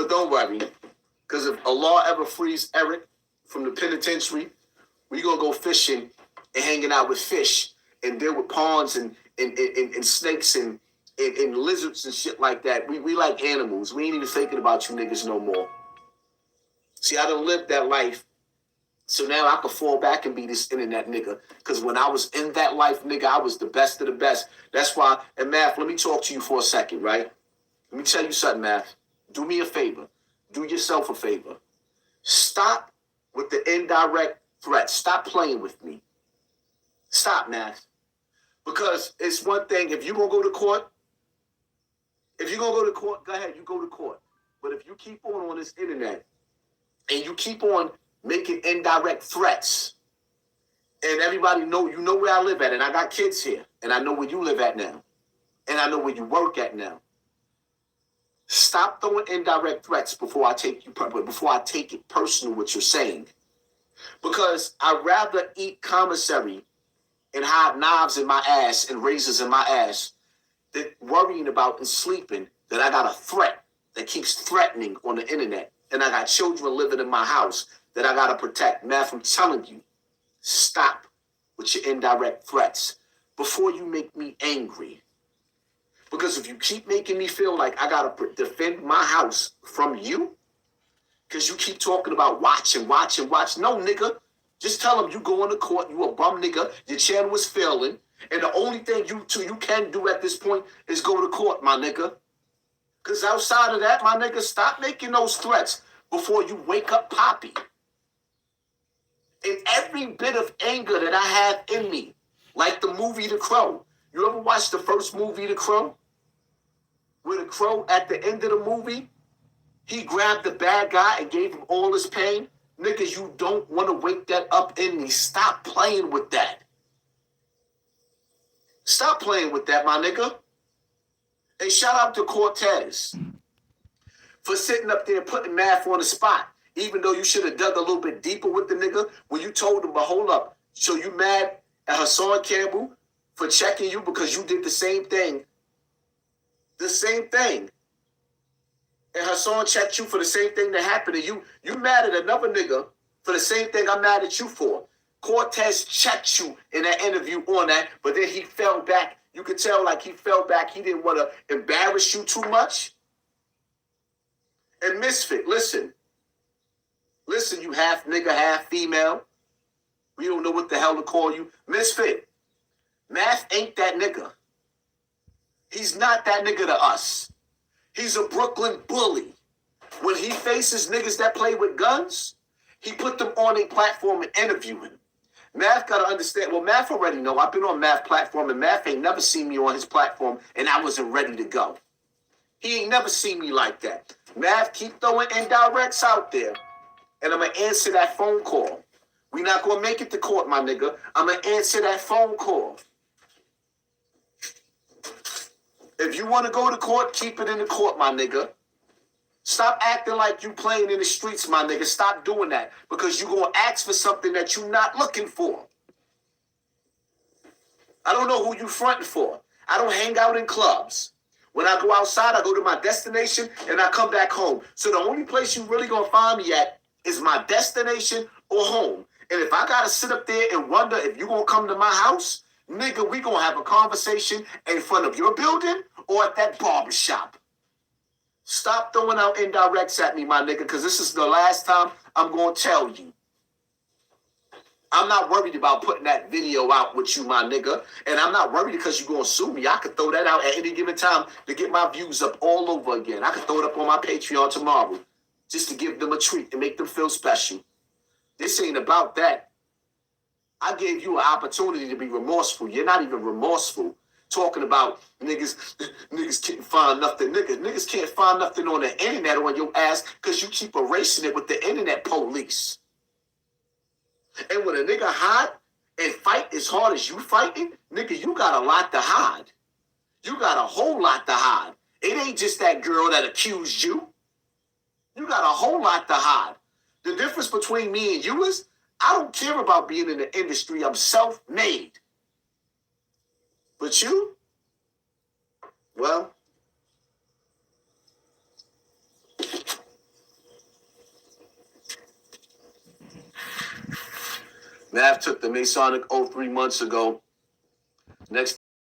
But don't worry, because if Allah ever frees Eric from the penitentiary, we gonna go fishing and hanging out with fish and deal with ponds and snakes and lizards and shit like that. We like animals. We ain't even thinking about you niggas no more. See, I done lived that life. So now I can fall back and be this internet nigga. Because when I was in that life, nigga, I was the best of the best. That's why, and Math, let me talk to you for a second, right? Let me tell you something, Math. Do me a favor. Do yourself a favor. Stop with the indirect threats. Stop playing with me. Stop, Math. Because it's one thing, if you're going to go to court, go ahead, you go to court. But if you keep on this internet and you keep on making indirect threats, and everybody know, you know where I live at, and I got kids here, and I know where you live at now, and I know where you work at now. Stop throwing indirect threats before I take it personal what you're saying. Because I'd rather eat commissary and hide knives in my ass and razors in my ass than worrying about and sleeping that I got a threat that keeps threatening on the internet. And I got children living in my house that I got to protect. Math, I'm telling you, stop with your indirect threats before you make me angry. Because if you keep making me feel like I got to defend my house from you, because you keep talking about watch. No, nigga. Just tell them you going to court, you a bum nigga, your channel is failing, and the only thing you can do at this point is go to court, my nigga. Because outside of that, my nigga, stop making those threats before you wake up Poppy. And every bit of anger that I have in me, like the movie The Crow. You ever watch the first movie The Crow? Where the crow, at the end of the movie, he grabbed the bad guy and gave him all his pain. Niggas, you don't want to wake that up in me. Stop playing with that. Stop playing with that, my nigga. And shout out to Cortez for sitting up there and putting Math on the spot. Even though you should have dug a little bit deeper with the nigga when you told him, but hold up. So you mad at Hassan Campbell for checking you because you did the same thing. The same thing. And Hassan checked you for the same thing that happened to you. You mad at another nigga for the same thing I'm mad at you for. Cortez checked you in that interview on that, but then he fell back. You could tell like he fell back. He didn't want to embarrass you too much. And Misfit, listen. Listen, you half nigga, half female. We don't know what the hell to call you. Misfit, Math ain't that nigga. He's not that nigga to us. He's a Brooklyn bully. When he faces niggas that play with guns, he put them on a platform and interview him. Math got to understand. Well, Math already know. I've been on Math platform, and Math ain't never seen me on his platform, and I wasn't ready to go. He ain't never seen me like that. Math keep throwing indirects out there, and I'm going to answer that phone call. We not going to make it to court, my nigga. I'm going to answer that phone call. If you want to go to court, keep it in the court, my nigga. Stop acting like you playing in the streets, my nigga. Stop doing that because you going to ask for something that you're not looking for. I don't know who you fronting for. I don't hang out in clubs. When I go outside, I go to my destination and I come back home. So the only place you really going to find me at is my destination or home. And if I got to sit up there and wonder if you going to come to my house, nigga, we going to have a conversation in front of your building or at that barbershop. Stop throwing out indirects at me, my nigga, because this is the last time I'm going to tell you. I'm not worried about putting that video out with you, my nigga. And I'm not worried because you're going to sue me. I could throw that out at any given time to get my views up all over again. I could throw it up on my Patreon tomorrow just to give them a treat and make them feel special. This ain't about that. I gave you an opportunity to be remorseful. You're not even remorseful. Talking about niggas can't find nothing. Niggas can't find nothing on the internet on your ass because you keep erasing it with the internet police. And when a nigga hide and fight as hard as you fighting, nigga, you got a lot to hide. You got a whole lot to hide. It ain't just that girl that accused you. You got a whole lot to hide. The difference between me and you is I don't care about being in the industry. I'm self-made. But you, well, Mav took the Masonic oath 3 months ago. Next